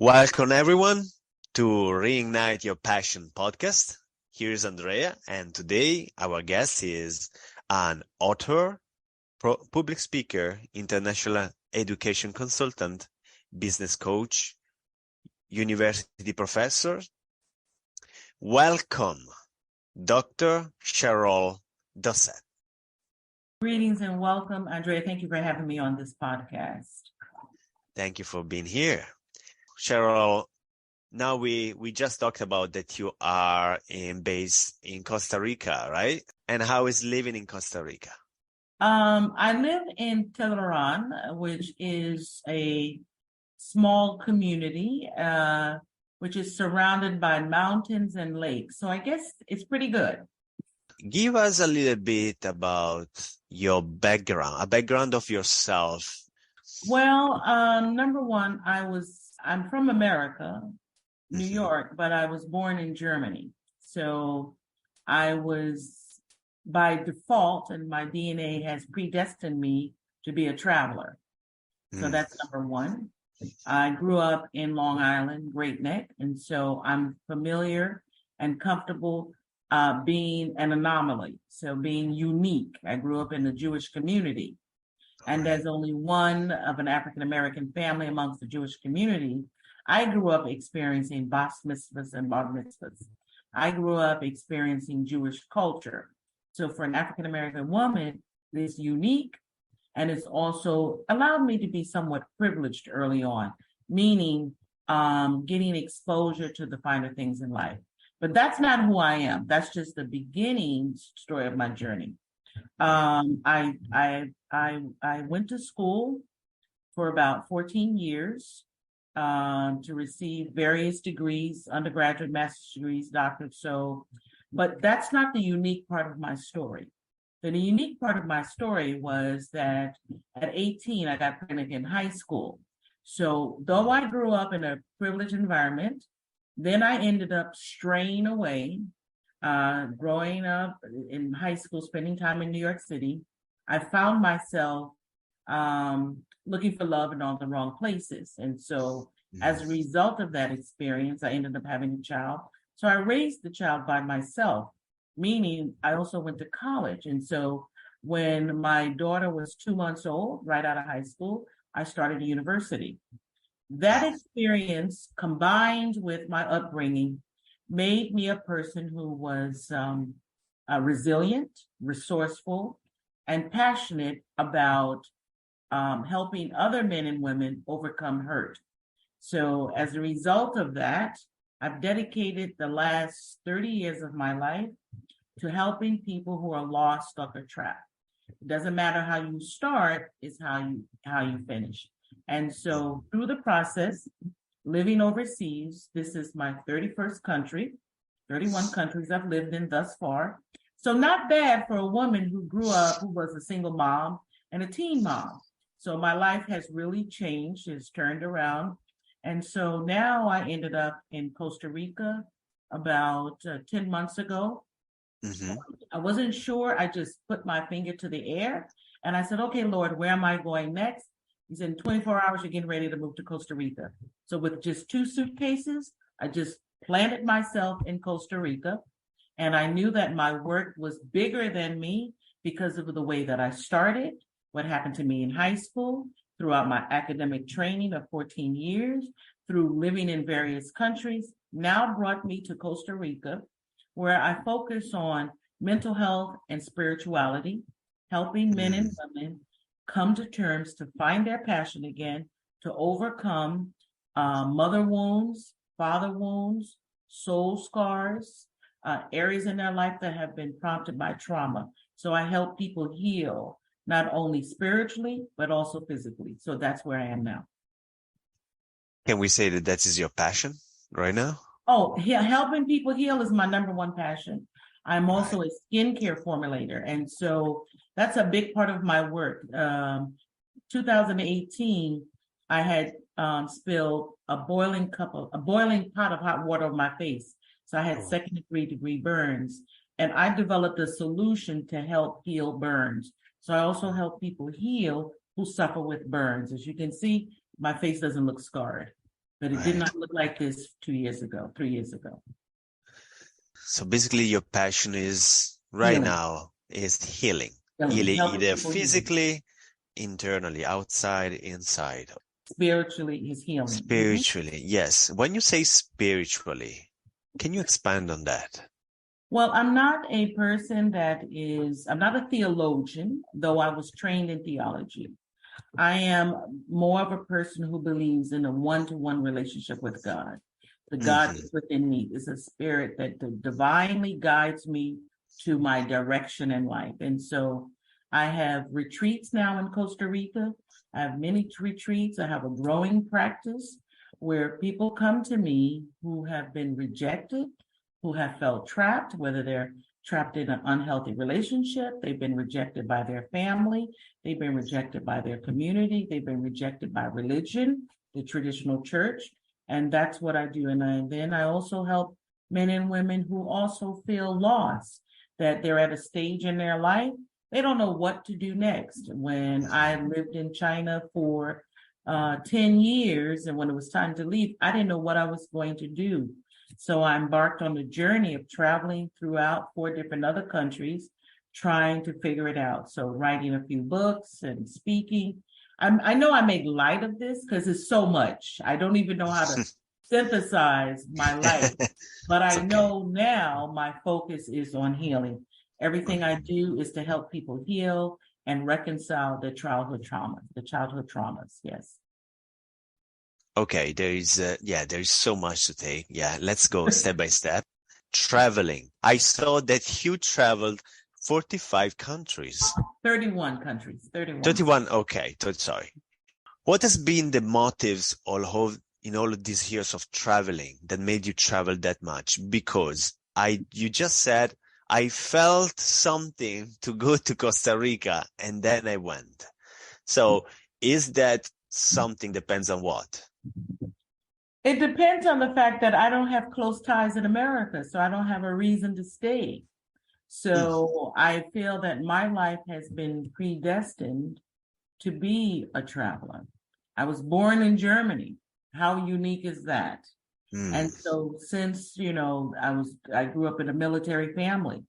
Welcome, everyone, to Reignite Your Passion podcast. Here's Andrea, and today our guest is an author, public speaker, international education consultant, business coach, university professor. Welcome, Dr. Cheroll Dossett. Greetings and welcome, Andrea. Thank you for having me on this podcast. Thank you for being here. Cheroll, now we just talked about that you are based in Costa Rica, right? And how is living in Costa Rica? I live in TILARAN, which is a small community, which is surrounded by mountains and lakes. So I guess it's pretty good. Give us a little bit about your background, a background of yourself. Well, number one, I'm from America, New York, but I was born in Germany. So I was by default, and my DNA has predestined me to be a traveler. So that's number one. I grew up in Long Island, Great Neck, and so I'm familiar and comfortable being an anomaly, so being unique. I grew up in the Jewish community. And as only one of an African-American family amongst the Jewish community, I grew up experiencing bas mitzvahs and bar mitzvahs. I grew up experiencing Jewish culture. So for an African-American woman, it's unique, and it's also allowed me to be somewhat privileged early on, meaning getting exposure to the finer things in life. But that's not who I am. That's just the beginning story of my journey. I went to school for about 14 years to receive various degrees, undergraduate, master's degrees, doctorate. But that's not the unique part of my story. The unique part of my story was that at 18, I got pregnant in high school. So though I grew up in a privileged environment, then I ended up straying away. Growing up in high school, spending time in New York City, I found myself looking for love in all the wrong places. And so as a result of that experience, I ended up having a child. So I raised the child by myself, meaning I also went to college. And so when my daughter was 2 months old, right out of high school, I started a university. That experience combined with my upbringing made me a person who was resilient, resourceful, and passionate about helping other men and women overcome hurt. So as a result of that, I've dedicated the last 30 years of my life to helping people who are lost, stuck, or trapped. It doesn't matter how you start, it's how you finish. And so through the process, living overseas, this is my 31st country, 31 countries I've lived in thus far. So not bad for a woman who grew up, who was a single mom and a teen mom. So my life has really changed, it's turned around. And so now I ended up in Costa Rica about 10 months ago. I wasn't sure. I just put my finger to the air and I said, okay, Lord, where am I going next? He said, in 24 hours, you're getting ready to move to Costa Rica. So with just 2 suitcases, I just planted myself in Costa Rica. And I knew that my work was bigger than me because of the way that I started, what happened to me in high school, throughout my academic training of 14 years, through living in various countries, now brought me to Costa Rica, where I focus on mental health and spirituality, helping men and women come to terms to find their passion again, to overcome mother wounds, father wounds, soul scars, areas in their life that have been prompted by trauma. So I help people heal, not only spiritually, but also physically. So that's where I am now. Can we say that that is your passion right now? Oh, yeah, helping people heal is my number one passion. I'm also a skincare formulator. And so that's a big part of my work. 2018, I had spilled a boiling pot of hot water on my face. So I had second degree burns. And I developed a solution to help heal burns. So I also help people heal who suffer with burns. As you can see, my face doesn't look scarred. but it did not look like this 3 years ago. So basically your passion is right Healing. now is healing. Healing. Helping Either people heal. physically, internally, outside, inside. Spiritually is healing. Spiritually, yes. When you say spiritually, can you expand on that? Well, I'm not a person I'm not a theologian, though I was trained in theology. I am more of a person who believes in a one-to-one relationship with God. The God that's within me is a spirit that divinely guides me to my direction in life. And so I have retreats now in Costa Rica. I have many retreats. I have a growing practice where people come to me who have been rejected, who have felt trapped, whether they're trapped in an unhealthy relationship, they've been rejected by their family, they've been rejected by their community, they've been rejected by religion, the traditional church, and that's what I do. And then I also help men and women who also feel lost, that they're at a stage in their life, they don't know what to do next. When I lived in China for 10 years, and when it was time to leave, I didn't know what I was going to do. So I embarked on the journey of traveling throughout 4 different other countries, trying to figure it out. So writing a few books and speaking. I know I make light of this because it's so much. I don't even know how to synthesize my life, but I know now my focus is on healing. Everything I do is to help people heal and reconcile the childhood traumas. Yes. Okay, there is so much to take. Yeah, let's go step by step. Traveling. I saw that you traveled 45 countries. 31 countries. 31. Okay, sorry. What has been the motives in all of these years of traveling that made you travel that much? Because you just said, I felt something to go to Costa Rica and then I went. So is that something depends on what? It depends on the fact that I don't have close ties in America, so I don't have a reason to stay. So I feel that my life has been predestined to be a traveler. I was born in Germany. How unique is that? And so since, I grew up in a military family.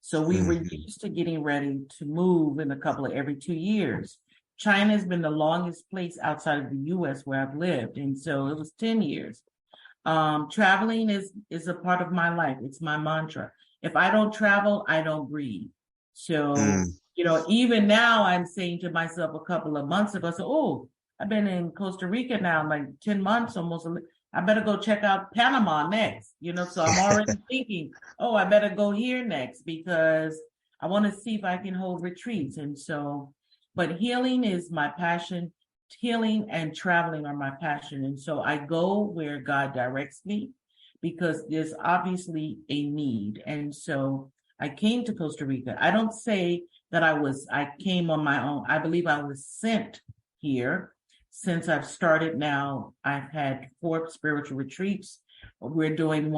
So we were used to getting ready to move in every 2 years. China has been the longest place outside of the US where I've lived. And so it was 10 years. Traveling is a part of my life. It's my mantra. If I don't travel, I don't breathe. So, even now I'm saying to myself a couple of months ago, I've been in Costa Rica now, like 10 months almost. I better go check out Panama next, so I'm already thinking, I better go here next because I want to see if I can hold retreats. And so, but healing is my passion. Healing and traveling are my passion. And so I go where God directs me because there's obviously a need. And so I came to Costa Rica. I don't say that I came on my own. I believe I was sent here. Since I've started now, I've had 4 spiritual retreats. We're doing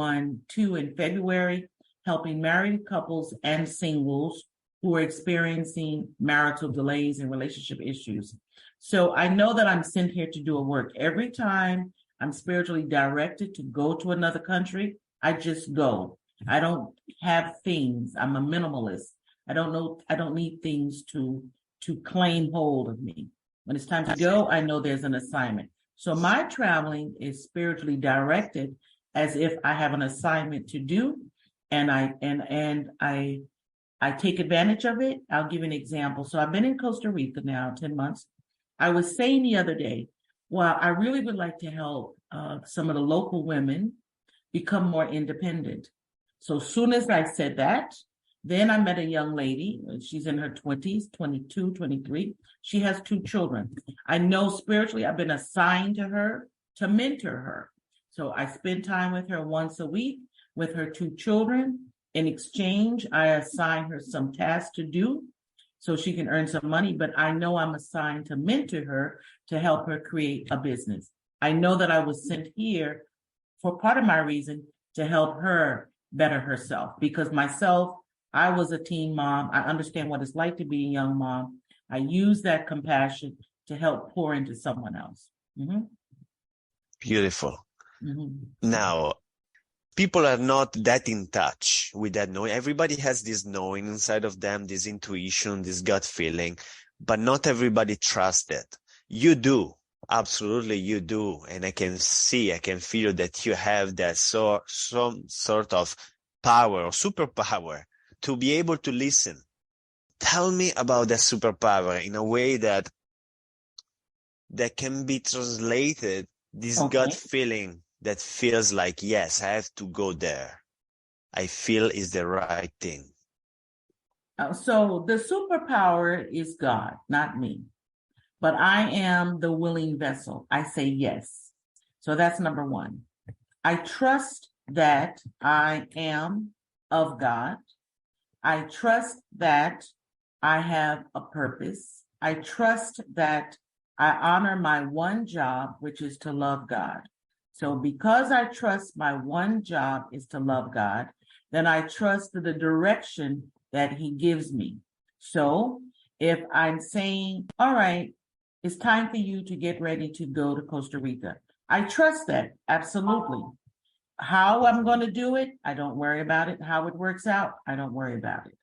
2 in February, helping married couples and singles who are experiencing marital delays and relationship issues. So I know that I'm sent here to do a work. Every time I'm spiritually directed to go to another country, I just go. I don't have things. I'm a minimalist. I don't need things to claim hold of me. When it's time to go, I know there's an assignment. So my traveling is spiritually directed as if I have an assignment to do, and I take advantage of it. I'll give an example. So I've been in Costa Rica now 10 months. I was saying the other day, well, I really would like to help some of the local women become more independent. So as soon as I said that, then I met a young lady. She's in her 20s, 22, 23. She has 2 children. I know spiritually I've been assigned to her to mentor her. So I spend time with her once a week with her 2 children. In exchange, I assign her some tasks to do so she can earn some money. But I know I'm assigned to mentor her to help her create a business. I know that I was sent here for part of my reason to help her better herself, because myself, I was a teen mom. I understand what it's like to be a young mom. I use that compassion to help pour into someone else. Beautiful. Mhm. Now, people are not that in touch with that knowing. Everybody has this knowing inside of them, this intuition, this gut feeling, but not everybody trusts it. You do. Absolutely, you do. And I can feel that you have that some sort of power or superpower to be able to listen. Tell me about that superpower in a way that can be translated, this gut Okay. feeling that feels like, yes, I have to go there. I feel is the right thing. So the superpower is God, not me. But I am the willing vessel. I say yes. So that's number one. I trust that I am of God. I trust that I have a purpose. I trust that I honor my one job, which is to love God. So because I trust my one job is to love God, then I trust the direction that he gives me. So if I'm saying, all right, it's time for you to get ready to go to Costa Rica, I trust that, absolutely. How I'm going to do it, I don't worry about it. How it works out, I don't worry about it.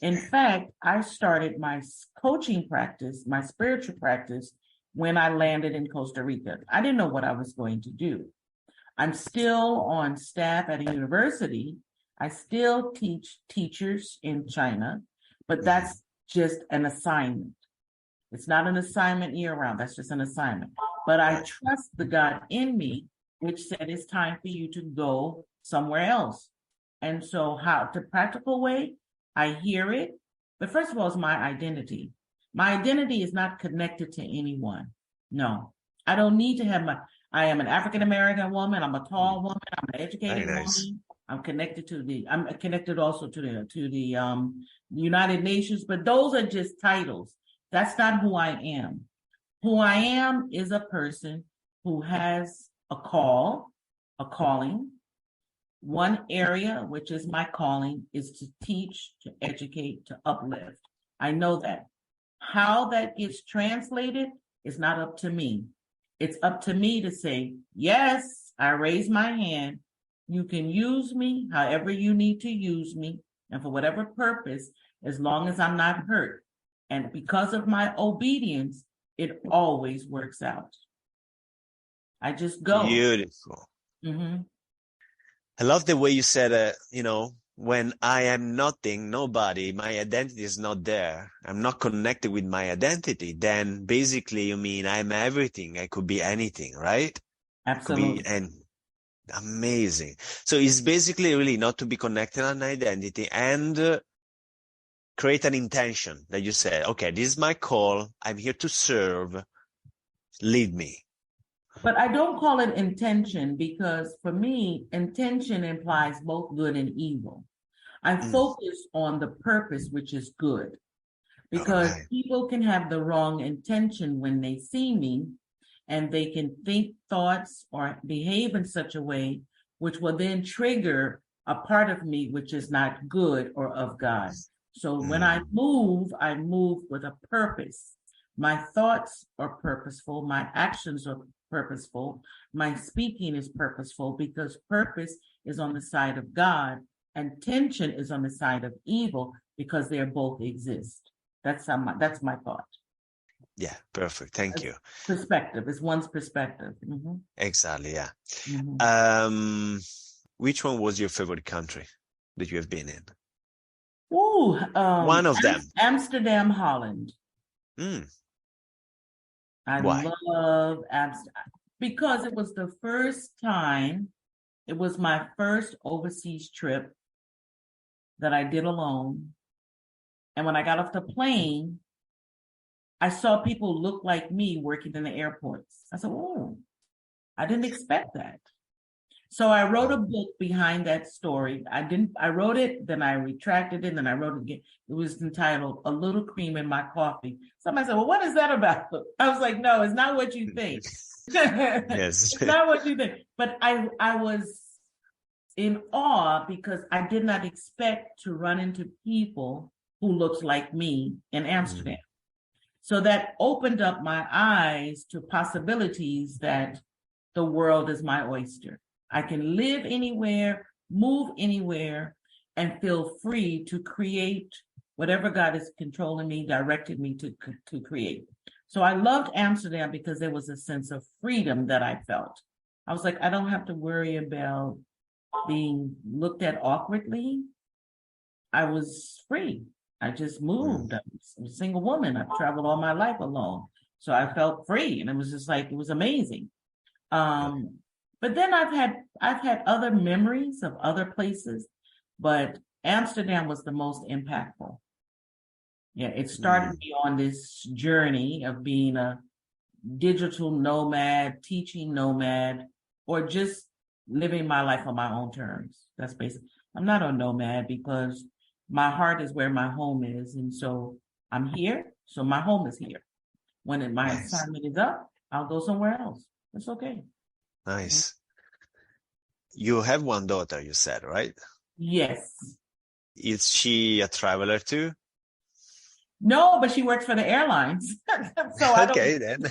In fact, I started my coaching practice, my spiritual practice, when I landed in Costa Rica. I didn't know what I was going to do. I'm still on staff at a university. I still teach teachers in China, but that's just an assignment. It's not an assignment year round. That's just an assignment. But I trust the God in me, which said it's time for you to go somewhere else. And so the practical way, I hear it. But first of all, it's my identity. My identity is not connected to anyone. No, I don't need to have I am an African-American woman. I'm a tall woman. I'm an educated woman. I'm connected also to the United Nations, but those are just titles. That's not who I am. Who I am is a person who has a calling. One area, which is my calling, is to teach, to educate, to uplift. I know that. How that gets translated is not up to me. It's up to me to say, yes, I raise my hand. You can use me however you need to use me and for whatever purpose, as long as I'm not hurt. And because of my obedience, it always works out. I just go. Beautiful. Mm-hmm. I love the way you said, when I am nothing, nobody, my identity is not there. I'm not connected with my identity. Then basically you mean I'm everything. I could be anything, right? Absolutely. Amazing. So it's basically really not to be connected on identity and create an intention that you say, okay, this is my call. I'm here to serve. Lead me. But I don't call it intention because for me, intention implies both good and evil. I focus on the purpose, which is good, because people can have the wrong intention when they see me, and they can think thoughts or behave in such a way which will then trigger a part of me which is not good or of God. So when I move with a purpose. My thoughts are purposeful, my actions are purposeful, my speaking is purposeful, because purpose is on the side of God and tension is on the side of evil, because they both exist. That's my thought. Yeah, perfect. Thank you. Perspective is one's perspective. Mm-hmm. Exactly, yeah. Mm-hmm. Which one was your favorite country that you have been in? One of them. Amsterdam, Holland. I Why? love Amsterdam because it was the first time, it was my first overseas trip that I did alone. And when I got off the plane, I saw people look like me working in the airports. I said, oh, I didn't expect that. So I wrote a book behind that story. I wrote it, then I retracted it, then I wrote it again. It was entitled A Little Cream in My Coffee. Somebody said, well, what is that about? I was like, no, it's not what you think. Yes. It's not what you think. But I was in awe because I did not expect to run into people who looked like me in Amsterdam. So that opened up my eyes to possibilities that the world is my oyster. I can live anywhere, move anywhere, and feel free to create whatever God is controlling me, directed me to create. So I loved Amsterdam because there was a sense of freedom that I felt. I was like, I don't have to worry about being looked at awkwardly. I was free. I just moved. I'm a single woman. I've traveled all my life alone. So I felt free, and it was just like, it was amazing. But then I've had other memories of other places, but Amsterdam was the most impactful. Yeah, it started me on this journey of being a digital nomad, teaching nomad, or just living my life on my own terms. That's basically, I'm not a nomad because my heart is where my home is. And so I'm here, so my home is here. When my assignment is up, I'll go somewhere else. It's okay. Nice. You have one daughter, you said, right? Yes. Is she a traveler too? No, but she works for the airlines. So I okay, then.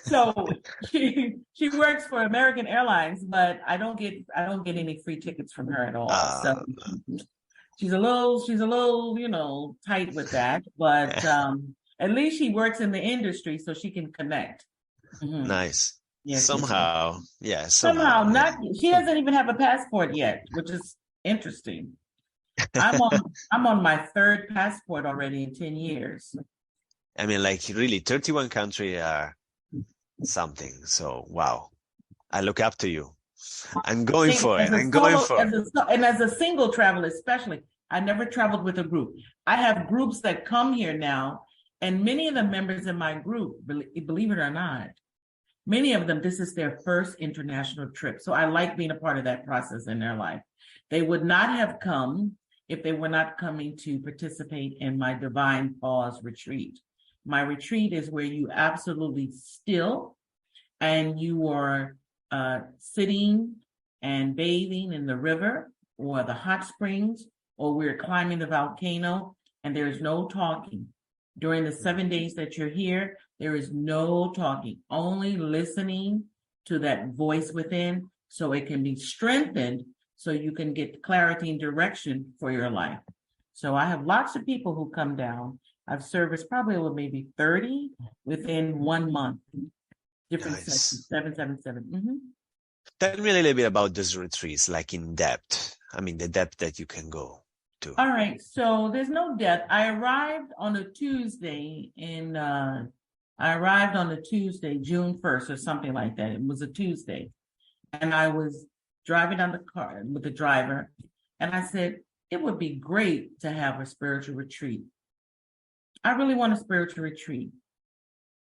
So she works for American Airlines, but I don't get any free tickets from her at all. So she's a little, tight with that. But at least she works in the industry, so she can connect. Mm-hmm. Nice. Yes, somehow, somehow not. She doesn't even have a passport yet, which is interesting. I'm on my third passport already in 10 years. I mean, like really 31 countries are something. So, wow. I look up to you. I'm going for it. And as a single traveler, especially, I never traveled with a group. I have groups that come here now, and many of the members in my group, believe it or not, many of them, this is their first international trip. So I like being a part of that process in their life. They would not have come if they were not coming to participate in my Divine Pause retreat. My retreat is where you absolutely still, and you are sitting and bathing in the river or the hot springs, or we're climbing the volcano, and there's no talking. During the 7 days that you're here, there is no talking, only listening to that voice within so it can be strengthened, so you can get clarity and direction for your life. So I have lots of people who come down. I've serviced probably maybe 30 within 1 month. Different sessions, 777. Mm-hmm. Tell me a little bit about those retreats, like in depth. I mean, the depth that you can go to. All right. So there's no depth. I arrived on a Tuesday, June 1st or something like that. It was a Tuesday. And I was driving down the car with the driver, and I said, it would be great to have a spiritual retreat. I really want a spiritual retreat.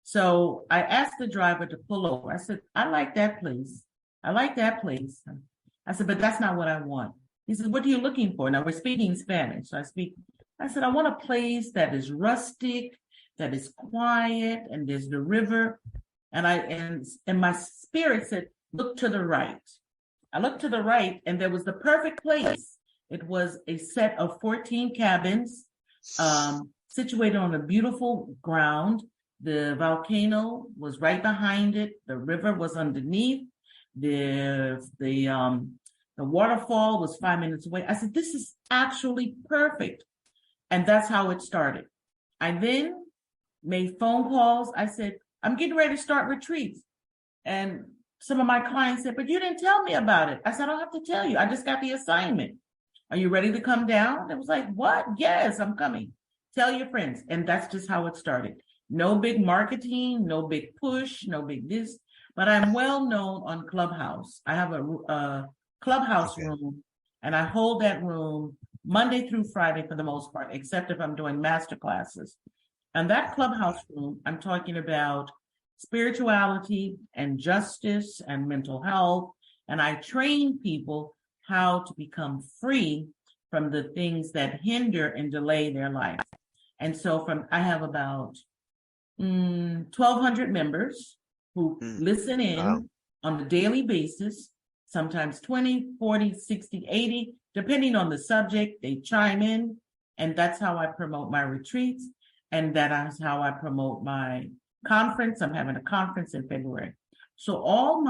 So I asked the driver to pull over. I said, I like that place. I said, but that's not what I want. He said, what are you looking for? Now we're speaking Spanish. So I said, I want a place that is rustic, that is quiet, and there's the river. And my spirit said, look to the right. I looked to the right, and there was the perfect place. It was a set of 14 cabins situated on a beautiful ground. The volcano was right behind it. The river was underneath. The waterfall was 5 minutes away. I said, this is actually perfect. And that's how it started. I then made phone calls. I said, I'm getting ready to start retreats. And some of my clients said, but you didn't tell me about it. I said, I don't have to tell you. I just got the assignment. Are you ready to come down? It was like, what? Yes, I'm coming. Tell your friends. And that's just how it started. No big marketing, no big push, no big this. But I'm well known on Clubhouse. I have a Clubhouse room, and I hold that room Monday through Friday for the most part, except if I'm doing master classes. And that Clubhouse room, I'm talking about spirituality and justice and mental health. And I train people how to become free from the things that hinder and delay their life. And so I have about 1,200 members who listen in on a daily basis, sometimes 20, 40, 60, 80, depending on the subject. They chime in, and that's how I promote my retreats, and that is how I promote my conference. I'm having a conference in February. So all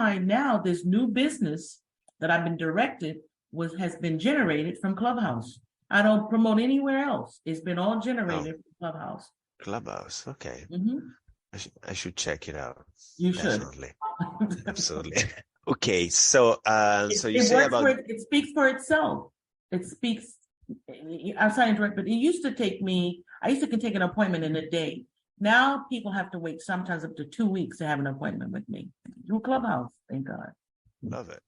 this new business that I've been directed has been generated from Clubhouse. I don't promote anywhere else. It's been all generated from Clubhouse. Clubhouse, okay. Mm-hmm. I should check it out. You should. Definitely. Absolutely. Okay, so you say about it speaks for itself. It speaks. I'm sorry to interrupt, but I used to take an appointment in a day. Now people have to wait sometimes up to 2 weeks to have an appointment with me through Clubhouse. Thank God. Love it.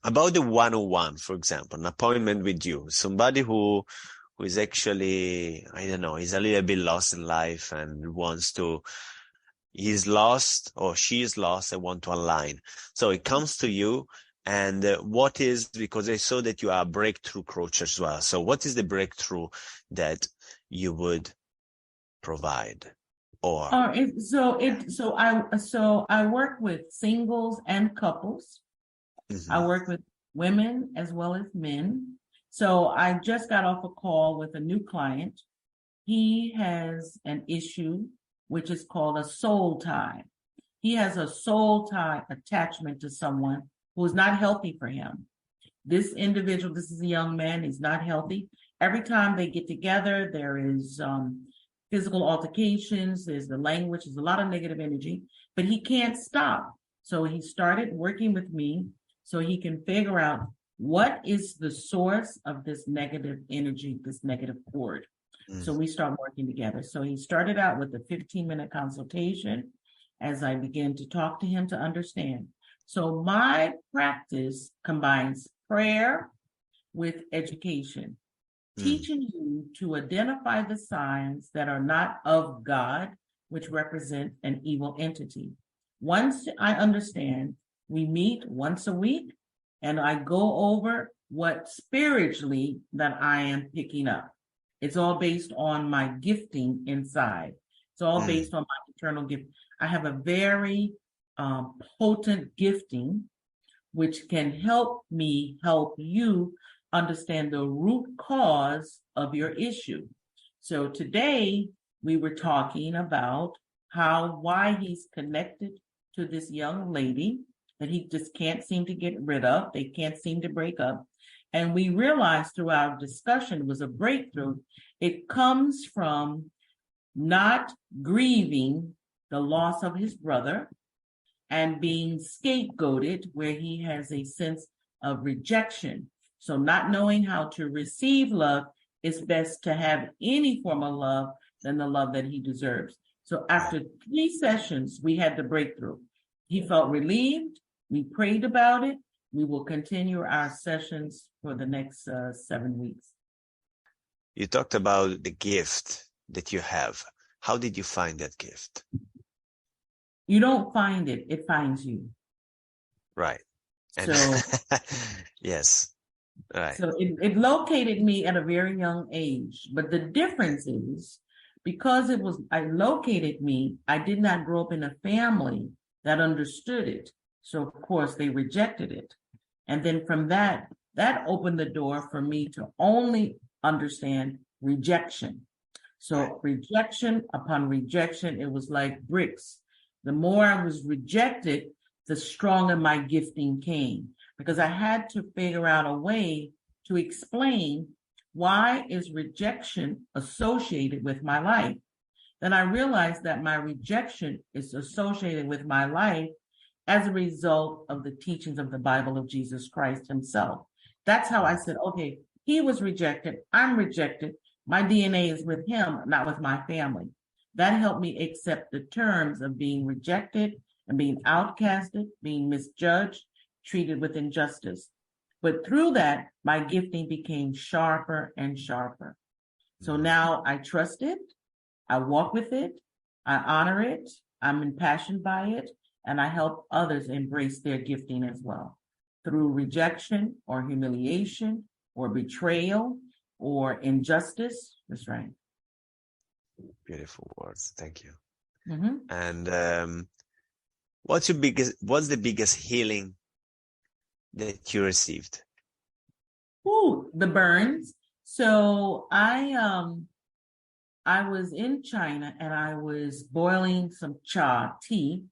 About the 101, for example, an appointment with you, somebody who is actually, I don't know, is a little bit lost in life and he's lost or she is lost and want to align. So it comes to you, and because I saw that you are a breakthrough coach as well. So what is the breakthrough that you would provide? I work with singles and couples. Mm-hmm. I work with women as well as men. So I just got off a call with a new client. He has an issue which is called a soul tie. He has a soul tie attachment to someone who is not healthy for him. This individual, this is a young man, he's not healthy. Every time they get together, there is physical altercations, there's the language, there's a lot of negative energy, but he can't stop. So he started working with me so he can figure out what is the source of this negative energy, this negative cord. So we start working together. So he started out with a 15-minute consultation as I began to talk to him to understand. So my practice combines prayer with education, teaching you to identify the signs that are not of God, which represent an evil entity. Once I understand, we meet once a week, and I go over what spiritually that I am picking up. It's all based on my gifting inside. It's all based on my eternal gift. I have a very potent gifting, which can help me help you understand the root cause of your issue. So today we were talking about why he's connected to this young lady that he just can't seem to get rid of. They can't seem to break up. And we realized through our discussion, it was a breakthrough. It comes from not grieving the loss of his brother and being scapegoated, where he has a sense of rejection. So not knowing how to receive love, it's best to have any form of love than the love that he deserves. So after 3 sessions, we had the breakthrough. He felt relieved. We prayed about it. We will continue our sessions for the next 7 weeks. You talked about the gift that you have. How did you find that gift? You don't find it, it finds you. Right. So, yes. Right. So it located me at a very young age. But the difference is, because it located me, I did not grow up in a family that understood it. So of course they rejected it. And then from that opened the door for me to only understand rejection. So rejection upon rejection, it was like bricks. The more I was rejected, the stronger my gifting came, because I had to figure out a way to explain why is rejection associated with my life. Then I realized that my rejection is associated with my life as a result of the teachings of the Bible of Jesus Christ himself. That's how I said, okay, he was rejected, I'm rejected. My DNA is with him, not with my family. That helped me accept the terms of being rejected and being outcasted, being misjudged, treated with injustice. But through that, my gifting became sharper and sharper. So now I trust it, I walk with it, I honor it, I'm impassioned by it, and I help others embrace their gifting as well, through rejection or humiliation or betrayal or injustice. That's right. Beautiful words. Thank you. Mm-hmm. And what's the biggest healing that you received? Ooh, the burns. So I was in China and I was boiling some cha tea,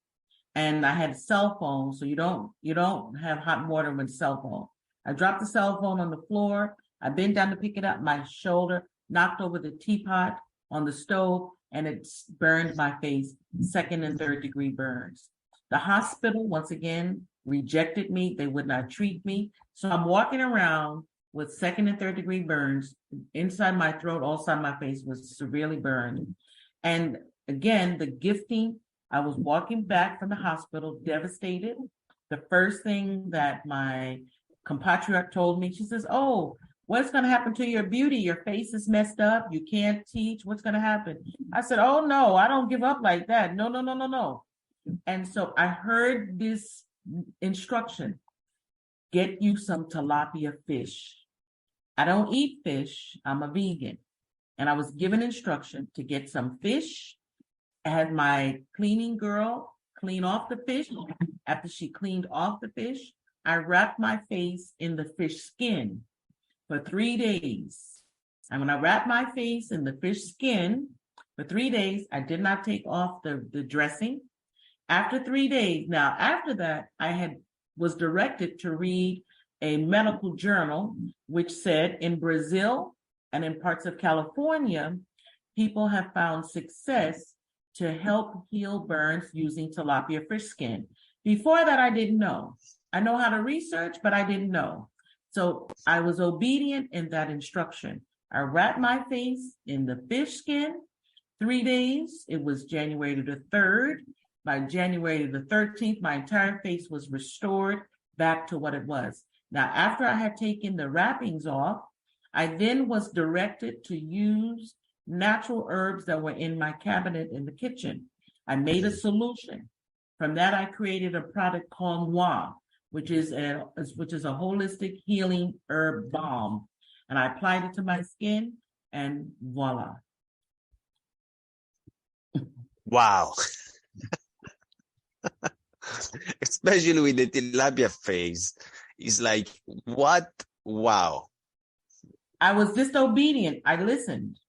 and I had a cell phone, so you don't have hot water with a cell phone. I dropped the cell phone on the floor. I bent down to pick it up. My shoulder knocked over the teapot on the stove, and it burned my face, 2nd and 3rd degree burns. The hospital, once again, rejected me. They would not treat me. So I'm walking around with 2nd and 3rd degree burns. Inside my throat, all side of my face was severely burned. And again, the gifting, I was walking back from the hospital, devastated. The first thing that my compatriot told me, she says, "Oh, what's going to happen to your beauty? Your face is messed up. You can't teach. What's going to happen?" I said, "Oh, no, I don't give up like that. No, no, no, no, no." And so I heard this instruction: get you some tilapia fish. I don't eat fish. I'm a vegan. And I was given instruction to get some fish. I had my cleaning girl clean off the fish. After she cleaned off the fish, I wrapped my face in the fish skin for 3 days. And when I wrapped my face in the fish skin for 3 days, I did not take off the dressing. After 3 days, now after that, was directed to read a medical journal, which said in Brazil and in parts of California, people have found success to help heal burns using tilapia fish skin. Before that, I didn't know. I know how to research, but I didn't know. So I was obedient in that instruction. I wrapped my face in the fish skin, 3 days. It was January the 3rd. By January the 13th, my entire face was restored back to what it was. Now, after I had taken the wrappings off, I then was directed to use natural herbs that were in my cabinet in the kitchen. I made a solution. From that, I created a product called Noir, which is a holistic healing herb balm. And I applied it to my skin, and voila. Wow. Especially with the tilapia face. It's like, what? Wow. I was disobedient. I listened.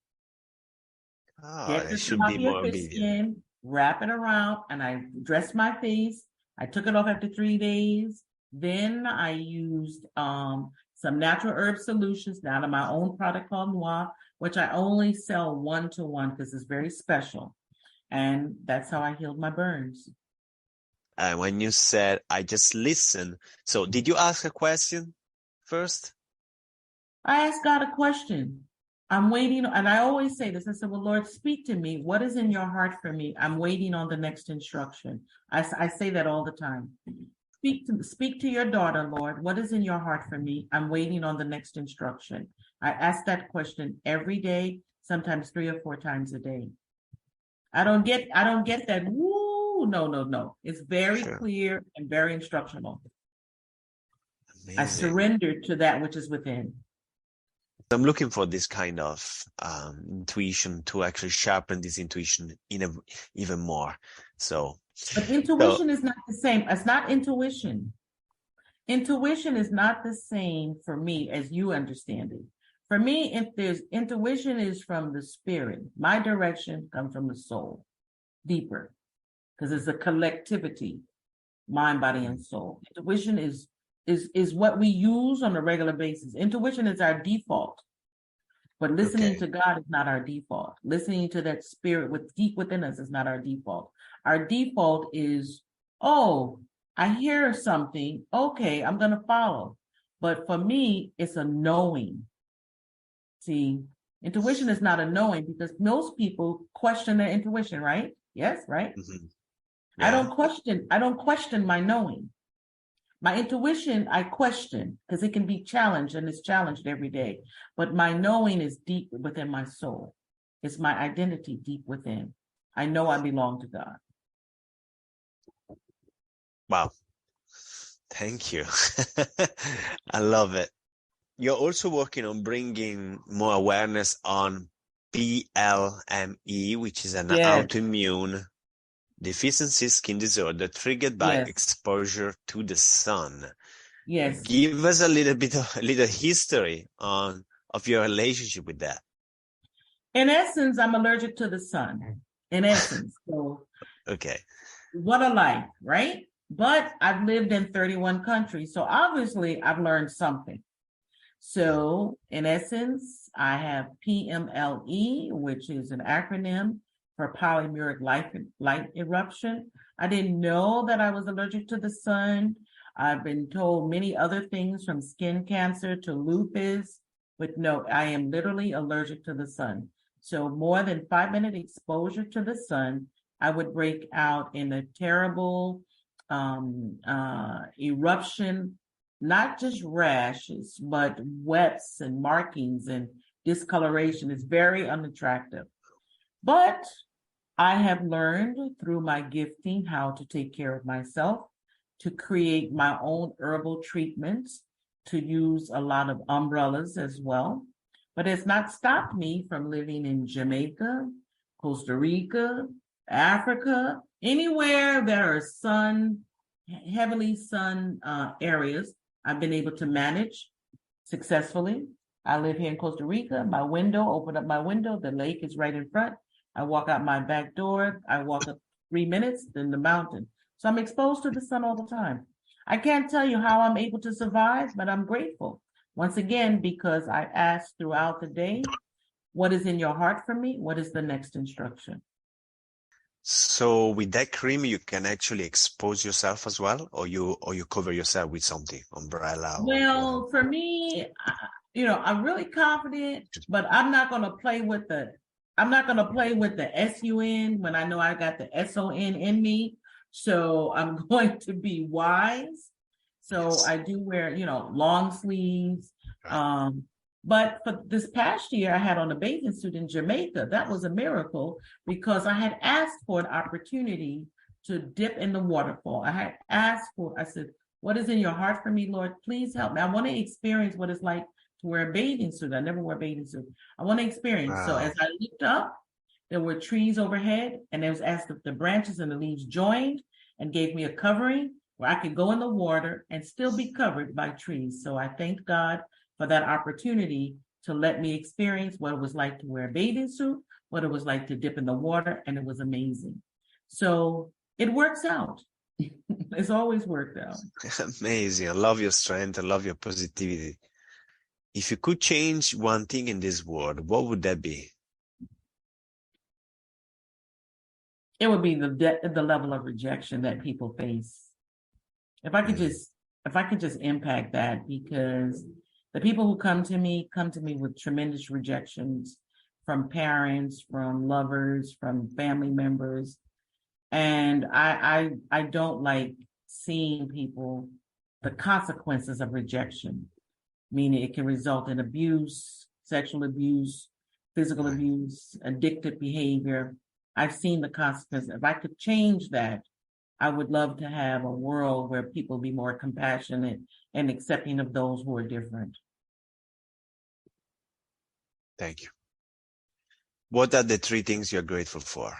It should be more obedient. Skin, wrap it around, and I dressed my face. I took it off after 3 days. Then I used some natural herb solutions out of my own product called Noir, which I only sell 1-to-1 because it's very special. And that's how I healed my burns. When you said, I just listened. So did you ask a question first? I asked God a question. I'm waiting. And I always say this. I said, well, Lord, speak to me. What is in your heart for me? I'm waiting on the next instruction. I say that all the time. Speak to your daughter, Lord. What is in your heart for me? I'm waiting on the next instruction. I ask that question every day, sometimes 3 or 4 times a day. I don't get that. Woo, no. It's very clear and very instructional. Amazing. I surrender to that which is within. I'm looking for this kind of intuition to actually sharpen this intuition even more. But intuition is not the same. It's not intuition. Intuition is not the same for me as you understand it. For me, if there's intuition is from the spirit. My direction comes from the soul, deeper, because it's a collectivity, mind, body, and soul. Intuition is what we use on a regular basis. Intuition is our default, but listening to God is not our default. Listening to that spirit deep within us is not our default. Our default is, oh, I hear something. Okay, I'm going to follow. But for me, it's a knowing. See, intuition is not a knowing because most people question their intuition, right? Yes, right? Mm-hmm. Yeah. I don't question my knowing. My intuition, I question because it can be challenged and it's challenged every day. But my knowing is deep within my soul. It's my identity deep within. I know I belong to God. Wow. Thank you. I love it. You're also working on bringing more awareness on PLME, which is an autoimmune deficiency skin disorder triggered by exposure to the sun. Yes. Give us a little history of your relationship with that. In essence, I'm allergic to the sun. In essence. So okay. what a life, right? But I've lived in 31 countries, so obviously I've learned something. So in essence, I have PMLE, which is an acronym for polymeric light eruption. I didn't know that I was allergic to the sun. I've been told many other things from skin cancer to lupus, but no, I am literally allergic to the sun. So more than 5-minute exposure to the sun, I would break out in a terrible eruption, not just rashes, but wets and markings and discoloration. Is very unattractive. But I have learned through my gifting how to take care of myself, to create my own herbal treatments, to use a lot of umbrellas as well. But it's not stopped me from living in Jamaica, Costa Rica, Africa, anywhere there are heavily sun areas. I've been able to manage successfully. I live here in Costa Rica. Open up my window, the lake is right in front. I walk out my back door. I walk up 3 minutes, then the mountain. So I'm exposed to the sun all the time. I can't tell you how I'm able to survive, but I'm grateful. Once again, because I ask throughout the day, what is in your heart for me? What is the next instruction? So with that cream, you can actually expose yourself as well, or you cover yourself with something, umbrella. Well, for me, I'm really confident, but I'm not going to play with the SUN when I know I got the SON in me. So I'm going to be wise. So I do wear, long sleeves. But for this past year, I had on a bathing suit in Jamaica. That was a miracle because I had asked for an opportunity to dip in the waterfall. I said, what is in your heart for me, Lord? Please help me. I want to experience what it's like to wear a bathing suit. I never wore a bathing suit. I want to experience. Wow. So as I looked up, there were trees overhead, and it was as if the branches and the leaves joined and gave me a covering where I could go in the water and still be covered by trees. So I thank God for that opportunity to let me experience what it was like to wear a bathing suit, what it was like to dip in the water, and it was amazing. So it works out. It's always worked out. Amazing. I love your strength. I love your positivity. If you could change one thing in this world, what would that be? It would be the level of rejection that people face. If I could just impact that, because the people who come to me with tremendous rejections from parents, from lovers, from family members. And I don't like seeing people, the consequences of rejection, meaning it can result in abuse, sexual abuse, physical abuse, addictive behavior. I've seen the consequences. If I could change that, I would love to have a world where people be more compassionate and accepting of those who are different. Thank you. What are the 3 things you're grateful for?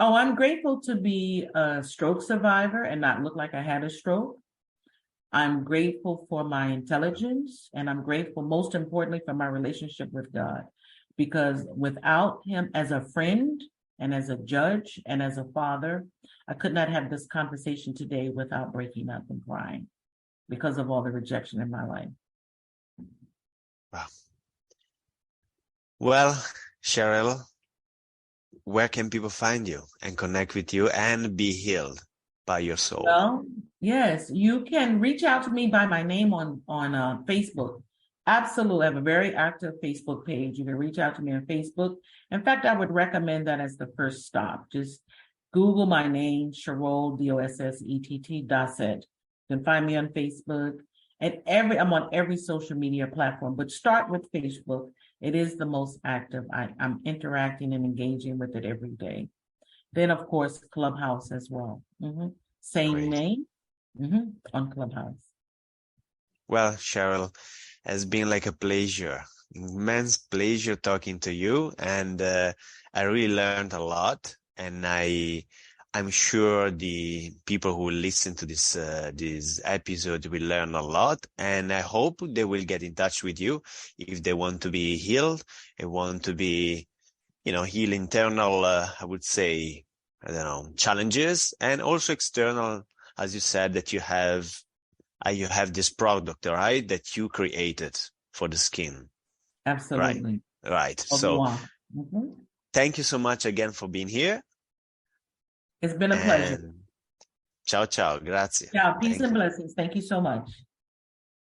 Oh, I'm grateful to be a stroke survivor and not look like I had a stroke. I'm grateful for my intelligence, and I'm grateful, most importantly, for my relationship with God, because without him as a friend and as a judge and as a father, I could not have this conversation today without breaking up and crying because of all the rejection in my life. Wow. Well, Cheroll, where can people find you and connect with you and be healed by your soul? Well, yes, you can reach out to me by my name on Facebook. Absolutely. I have a very active Facebook page. You can reach out to me on Facebook. In fact, I would recommend that as the first stop. Just Google my name, Cheroll, Dossett, Dossett. You can find me on Facebook. I'm on every social media platform, but start with Facebook. It is the most active. I'm interacting and engaging with it every day. Then, of course, Clubhouse as well. Same Great. Name on Clubhouse. Well, Cheroll, it's been like a pleasure, immense pleasure talking to you. And I really learned a lot. And I'm sure the people who listen to this episode will learn a lot. And I hope they will get in touch with you if they want to be healed and want to be, heal internal, I would say, I don't know, challenges, and also external, as you said, that you have this product, right, that you created for the skin. Absolutely. Right. Au So revoir. Mhm. thank you so much again for being here. It's been a pleasure. And ciao, ciao. Grazie. Yeah, peace Thank and you. blessings. Thank you so much.